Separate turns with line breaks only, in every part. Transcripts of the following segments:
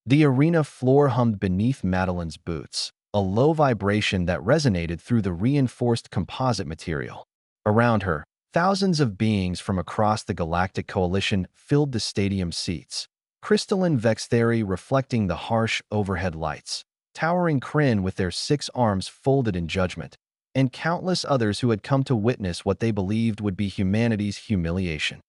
The arena floor hummed beneath Madeline's boots, a low vibration that resonated through the reinforced composite material. Around her, thousands of beings from across the Galactic Coalition filled the stadium seats, crystalline Vextheri reflecting the harsh overhead lights, towering Kryn with their 6 arms folded in judgment, and countless others who had come to witness what they believed would be humanity's humiliation.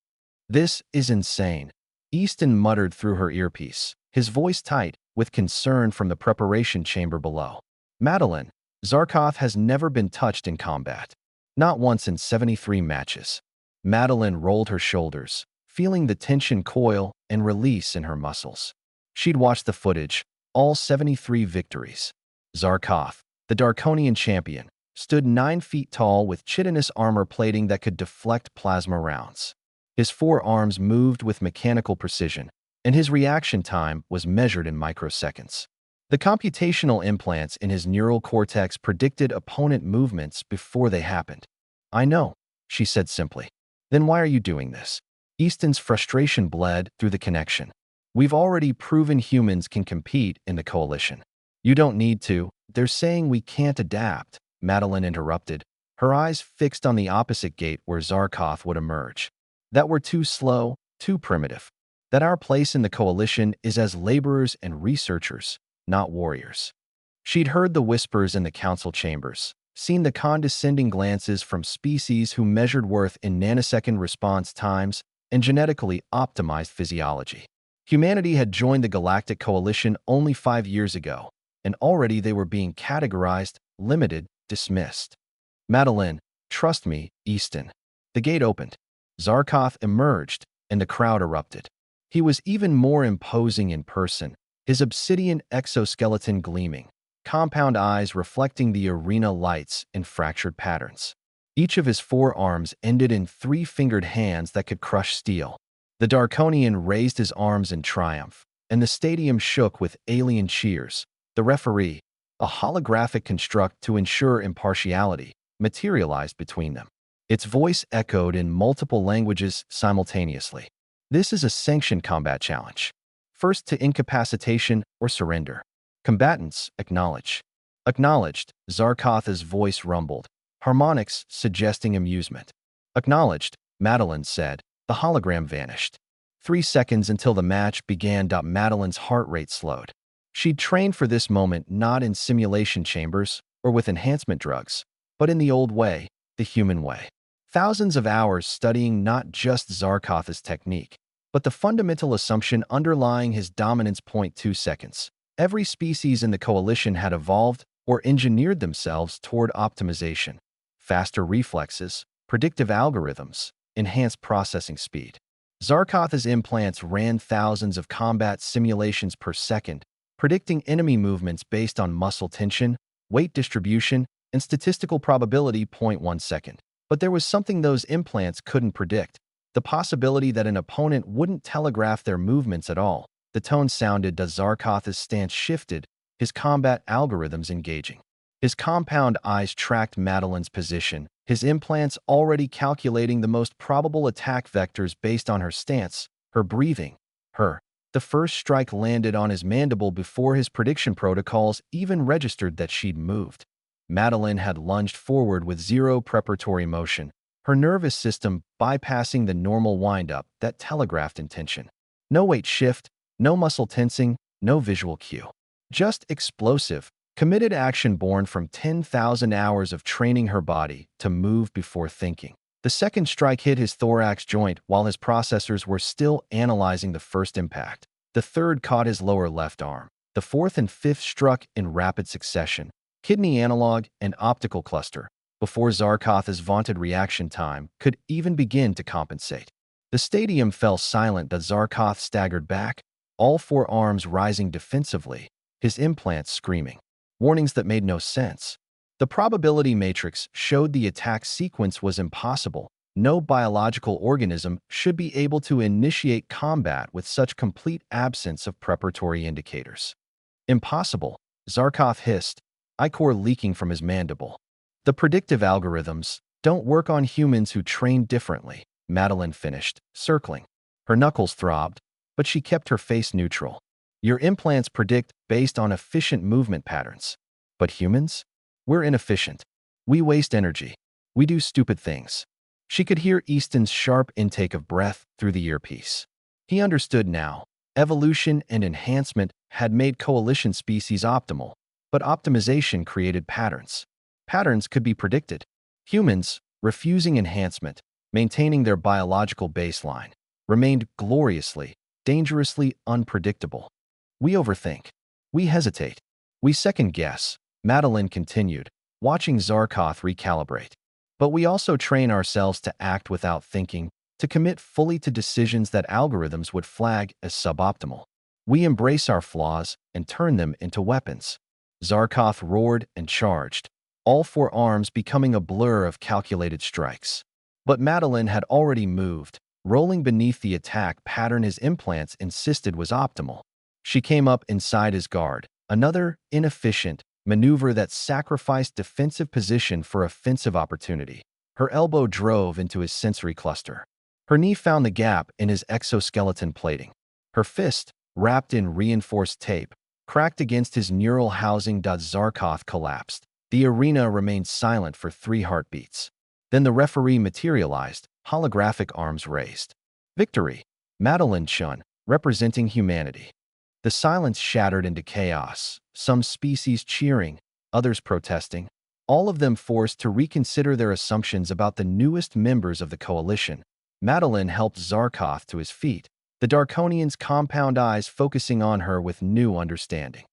"This is insane," Easton muttered through her earpiece, his voice tight with concern from the preparation chamber below. "Madeline, Zarkoth has never been touched in combat. Not once in 73 matches." Madeline rolled her shoulders, feeling the tension coil and release in her muscles. She'd watched the footage, all 73 victories. Zarkoth, the Darkonian champion, stood 9 feet tall with chitinous armor plating that could deflect plasma rounds. His 4 arms moved with mechanical precision, and his reaction time was measured in microseconds. The computational implants in his neural cortex predicted opponent movements before they happened. "I know," she said simply. "Then why are you doing this?" Easton's frustration bled through the connection. "We've already proven humans can compete in the Coalition." "You don't need to. They're saying we can't adapt," Madeline interrupted, her eyes fixed on the opposite gate where Zarkoth would emerge. "That we're too slow, too primitive. That our place in the Coalition is as laborers and researchers, not warriors." She'd heard the whispers in the council chambers, seen the condescending glances from species who measured worth in nanosecond response times and genetically optimized physiology. Humanity had joined the Galactic Coalition only 5 years ago, and already they were being categorized, limited, dismissed. "Madeline, trust me, Easton." The gate opened. Zarkoth emerged, and the crowd erupted. He was even more imposing in person, his obsidian exoskeleton gleaming, compound eyes reflecting the arena lights in fractured patterns. Each of his 4 arms ended in 3-fingered hands that could crush steel. The Darkonian raised his arms in triumph, and the stadium shook with alien cheers. The referee, a holographic construct to ensure impartiality, materialized between them. Its voice echoed in multiple languages simultaneously. "This is a sanctioned combat challenge. First to incapacitation or surrender. Combatants, acknowledge." "Acknowledged," Zarkoth's voice rumbled, harmonics suggesting amusement. "Acknowledged," Madeline said. The hologram vanished. 3 seconds until the match began. Madeline's heart rate slowed. She'd trained for this moment not in simulation chambers or with enhancement drugs, but in the old way, the human way. Thousands of hours studying not just Zarkoth's technique, but the fundamental assumption underlying his dominance. 2 seconds. Every species in the Coalition had evolved or engineered themselves toward optimization. Faster reflexes, predictive algorithms, enhanced processing speed. Zarkoth's implants ran thousands of combat simulations per second, predicting enemy movements based on muscle tension, weight distribution, and statistical probability. 1 second. But there was something those implants couldn't predict: the possibility that an opponent wouldn't telegraph their movements at all. The tone sounded as Zarkoth's stance shifted, his combat algorithms engaging. His compound eyes tracked Madeline's position, his implants already calculating the most probable attack vectors based on her stance, her breathing, The first strike landed on his mandible before his prediction protocols even registered that she'd moved. Madeline had lunged forward with zero preparatory motion, her nervous system bypassing the normal wind-up that telegraphed intention. No weight shift, no muscle tensing, no visual cue. Just explosive, committed action born from 10,000 hours of training her body to move before thinking. The second strike hit his thorax joint while his processors were still analyzing the first impact. The third caught his lower left arm. The fourth and fifth struck in rapid succession, kidney analog and optical cluster, before Zarkoth's vaunted reaction time could even begin to compensate. The stadium fell silent as Zarkoth staggered back, all 4 arms rising defensively, his implants screaming. Warnings that made no sense. The probability matrix showed the attack sequence was impossible. No biological organism should be able to initiate combat with such complete absence of preparatory indicators. "Impossible," Zarkoth hissed, ichor leaking from his mandible. "The predictive algorithms don't work on humans who train differently," Madeline finished, circling. Her knuckles throbbed, but she kept her face neutral. Your implants predict based on efficient movement patterns. But humans? We're inefficient. We waste energy. We do stupid things. She could hear Easton's sharp intake of breath through the earpiece. He understood now. Evolution and enhancement had made coalition species optimal, but optimization created patterns. Patterns could be predicted. Humans, refusing enhancement, maintaining their biological baseline, remained gloriously, dangerously unpredictable. We overthink. We hesitate. We second-guess, Madeline continued, watching Zarkoth recalibrate. But we also train ourselves to act without thinking, to commit fully to decisions that algorithms would flag as suboptimal. We embrace our flaws and turn them into weapons. Zarkoth roared and charged, all four arms becoming a blur of calculated strikes. But Madeline had already moved, rolling beneath the attack pattern his implants insisted was optimal. She came up inside his guard, another inefficient maneuver that sacrificed defensive position for offensive opportunity. Her elbow drove into his sensory cluster. Her knee found the gap in his exoskeleton plating. Her fist, wrapped in reinforced tape, cracked against his neural housing. Zarkoth collapsed. The arena remained silent for 3 heartbeats. Then the referee materialized, holographic arms raised. Victory! Madeline Chun, representing humanity. The silence shattered into chaos, some species cheering, others protesting, all of them forced to reconsider their assumptions about the newest members of the coalition. Madeline helped Zarkoth to his feet, the Darkonian's compound eyes focusing on her with new understanding.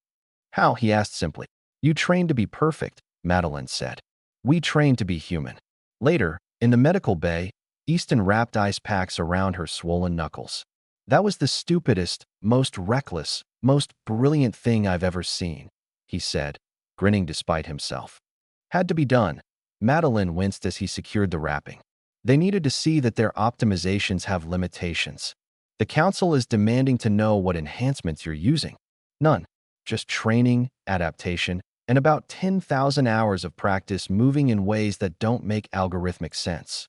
How? He asked simply. You trained to be perfect, Madeline said. We trained to be human. Later, in the medical bay, Easton wrapped ice packs around her swollen knuckles. That was the stupidest, most reckless, most brilliant thing I've ever seen, he said, grinning despite himself. Had to be done. Madeline winced as he secured the wrapping. They needed to see that their optimizations have limitations. The council is demanding to know what enhancements you're using. None. Just training, adaptation, and about 10,000 hours of practice moving in ways that don't make algorithmic sense.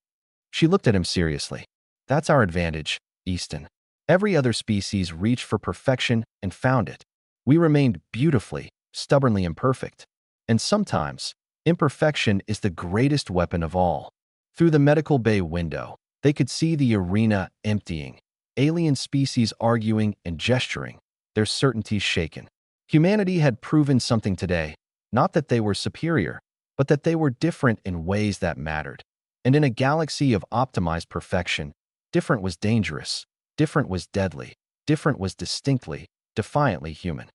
She looked at him seriously. That's our advantage, Easton. Every other species reached for perfection and found it. We remained beautifully, stubbornly imperfect. And sometimes, imperfection is the greatest weapon of all. Through the medical bay window, they could see the arena emptying, alien species arguing and gesturing, their certainties shaken. Humanity had proven something today, not that they were superior, but that they were different in ways that mattered. And in a galaxy of optimized perfection, different was dangerous, different was deadly, different was distinctly, defiantly human.